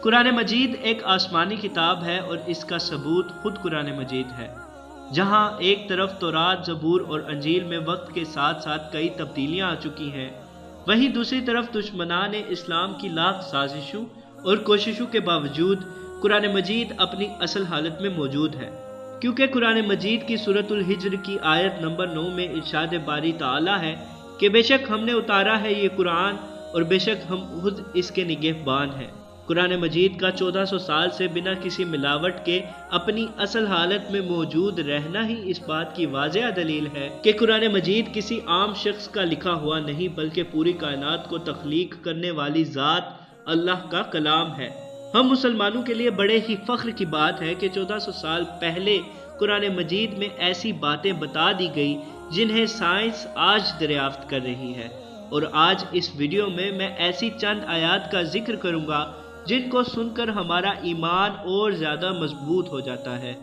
قرآن مجید ایک آسمانی کتاب ہے اور اس کا ثبوت خود قرآن مجید ہے۔ جہاں ایک طرف تورات، زبور اور انجیل میں وقت کے ساتھ ساتھ کئی تبدیلیاں آ چکی ہیں، وہیں دوسری طرف دشمنان اسلام کی لاکھ سازشوں اور کوششوں کے باوجود قرآن مجید اپنی اصل حالت میں موجود ہے۔ کیونکہ قرآن مجید کی سورۃ الحجر کی آیت نمبر 9 میں ارشاد باری تعالیٰ ہے کہ بے شک ہم نے اتارا ہے یہ قرآن اور بے شک ہم خود اس کے نگہبان ہیں۔ قرآن مجید کا 1400 سال سے بنا کسی ملاوٹ کے اپنی اصل حالت میں موجود رہنا ہی اس بات کی واضح دلیل ہے کہ قرآن مجید کسی عام شخص کا لکھا ہوا نہیں بلکہ پوری کائنات کو تخلیق کرنے والی ذات اللہ کا کلام ہے۔ ہم مسلمانوں کے لیے بڑے ہی فخر کی بات ہے کہ 1400 سال پہلے قرآن مجید میں ایسی باتیں بتا دی گئی جنہیں سائنس آج دریافت کر رہی ہے، اور آج اس ویڈیو میں ایسی چند آیات کا ذکر کروں گا جن کو سن کر ہمارا ایمان اور زیادہ مضبوط ہو جاتا ہے۔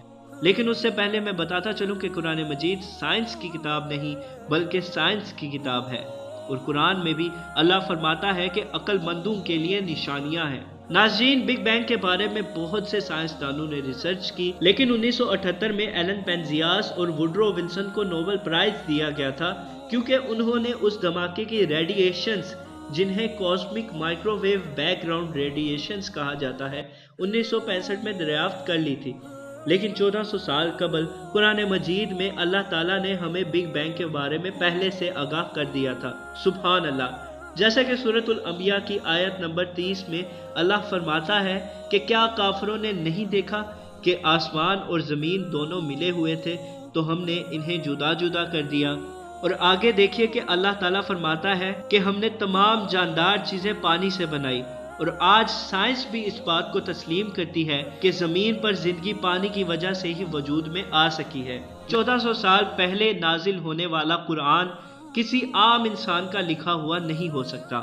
لیکن اس سے پہلے میں بتاتا چلوں کہ قرآن مجید سائنس کی کتاب نہیں بلکہ سائنس کی کتاب ہے، اور قرآن میں بھی اللہ فرماتا ہے کہ عقل مندوں کے لیے نشانیاں ہیں۔ ناظرین، بگ بینگ کے بارے میں بہت سے سائنسدانوں نے ریسرچ کی، لیکن 1978 میں ایلن پینزیاس اور ووڈرو ونسن کو نوبل پرائز دیا گیا تھا کیونکہ انہوں نے اس دھماکے کی ریڈیشنز، جنہیں cosmic microwave background radiations کہا جاتا ہے، 1965 میں دریافت کر لی تھی۔ لیکن 1400 سال قبل قرآن مجید میں اللہ تعالیٰ نے ہمیں بگ بینگ کے بارے میں پہلے سے آگاہ کر دیا تھا۔ سبحان اللہ! جیسا کہ سورۃ الانبیاء کی آیت نمبر 30 میں اللہ فرماتا ہے کہ کیا کافروں نے نہیں دیکھا کہ آسمان اور زمین دونوں ملے ہوئے تھے تو ہم نے انہیں جدا جدا کر دیا۔ اور آگے دیکھیے کہ اللہ تعالیٰ فرماتا ہے کہ ہم نے تمام جاندار چیزیں پانی سے بنائی، اور آج سائنس بھی اس بات کو تسلیم کرتی ہے کہ زمین پر زندگی پانی کی وجہ سے ہی وجود میں آ سکی ہے۔ 1400 سال پہلے نازل ہونے والا قرآن کسی عام انسان کا لکھا ہوا نہیں ہو سکتا۔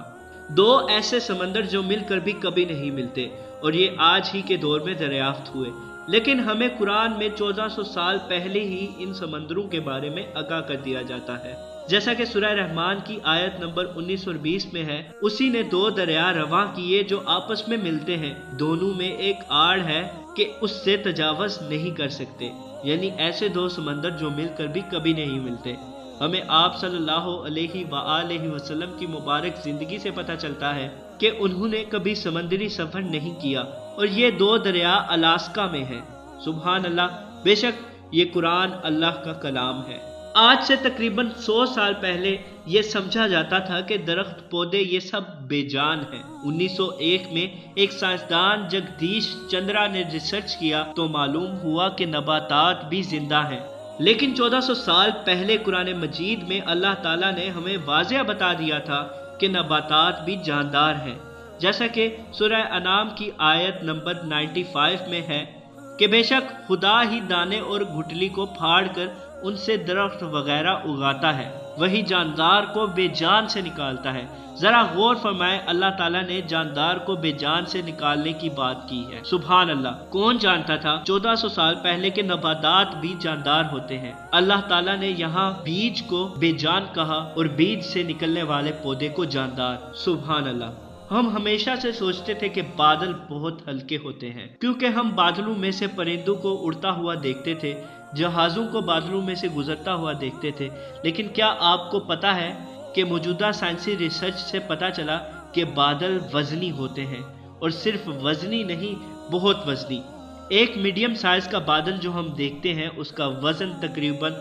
دو ایسے سمندر جو مل کر بھی کبھی نہیں ملتے، اور یہ آج ہی کے دور میں دریافت ہوئے، لیکن ہمیں قرآن میں 1400 سال پہلے ہی ان سمندروں کے بارے میں آگاہ کر دیا جاتا ہے۔ جیسا کہ سورہ رحمان کی آیت نمبر 19 اور 20 میں ہے، اسی نے دو دریا رواں کیے جو آپس میں ملتے ہیں، دونوں میں ایک آڑ ہے کہ اس سے تجاوز نہیں کر سکتے، یعنی ایسے دو سمندر جو مل کر بھی کبھی نہیں ملتے۔ ہمیں آپ صلی اللہ علیہ وآلہ وسلم کی مبارک زندگی سے پتہ چلتا ہے کہ انہوں نے کبھی سمندری سفر نہیں کیا، اور یہ دو دریا الاسکا میں ہیں۔ سبحان اللہ! بے شک یہ قرآن اللہ کا کلام ہے۔ آج سے تقریباً 100 سال پہلے یہ سمجھا جاتا تھا کہ درخت، پودے یہ سب بے جان ہیں۔ 1901 میں ایک سائنسدان جگدیش چندرا نے ریسرچ کیا تو معلوم ہوا کہ نباتات بھی زندہ ہیں۔ لیکن 1400 سال پہلے قرآن مجید میں اللہ تعالیٰ نے ہمیں واضح بتا دیا تھا کہ نباتات بھی جاندار ہیں، جیسا کہ سورہ انعام کی آیت نمبر 95 میں ہے کہ بے شک خدا ہی دانے اور گٹلی کو پھاڑ کر ان سے درخت وغیرہ اگاتا ہے، وہی جاندار کو بے جان سے نکالتا ہے۔ ذرا غور فرمائے، اللہ تعالیٰ نے جاندار کو بے جان سے نکالنے کی بات کی ہے۔ سبحان اللہ! کون جانتا تھا 1400 سال پہلے کے نباتات بھی جاندار ہوتے ہیں؟ اللہ تعالیٰ نے یہاں بیج کو بے جان کہا اور بیج سے نکلنے والے پودے کو جاندار۔ سبحان اللہ! ہم ہمیشہ سے سوچتے تھے کہ بادل بہت ہلکے ہوتے ہیں کیونکہ ہم بادلوں میں سے پرندوں کو اڑتا ہوا دیکھتے تھے، جہازوں کو بادلوں میں سے گزرتا ہوا دیکھتے تھے، لیکن کیا آپ کو پتا ہے کہ موجودہ سائنسی ریسرچ سے پتا چلا کہ بادل وزنی ہوتے ہیں، اور صرف وزنی نہیں، بہت وزنی۔ ایک میڈیم سائز کا بادل جو ہم دیکھتے ہیں اس کا وزن تقریباً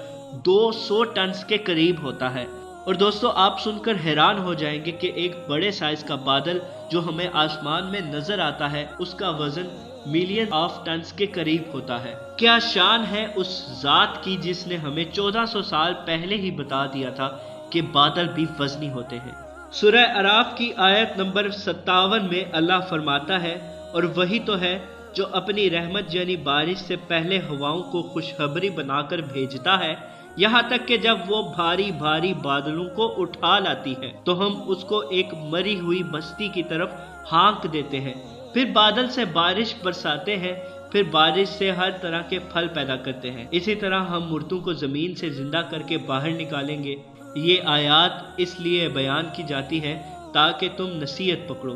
200 ٹنز کے قریب ہوتا ہے، اور دوستو آپ سن کر حیران ہو جائیں گے کہ ایک بڑے سائز کا بادل جو ہمیں آسمان میں نظر آتا ہے اس کا وزن ملین آف ٹنز کے قریب ہوتا ہے۔ کیا شان ہے اس ذات کی جس نے ہمیں 1400 سال پہلے ہی بتا دیا تھا کہ بادل بھی وزنی ہوتے ہیں۔ سورہ اعراف کی آیت نمبر 57 میں اللہ فرماتا ہے، اور وہی تو ہے جو اپنی رحمت یعنی بارش سے پہلے ہواؤں کو خوشخبری بنا کر بھیجتا ہے، یہاں تک کہ جب وہ بھاری بھاری بادلوں کو اٹھا لاتی ہے تو ہم اس کو ایک مری ہوئی بستی کی طرف ہانک دیتے ہیں، پھر بادل سے بارش برساتے ہیں، پھر بارش سے ہر طرح کے پھل پیدا کرتے ہیں۔ اسی طرح ہم مردوں کو زمین سے زندہ کر کے باہر نکالیں گے۔ یہ آیات اس لیے بیان کی جاتی ہے تاکہ تم نصیحت پکڑو۔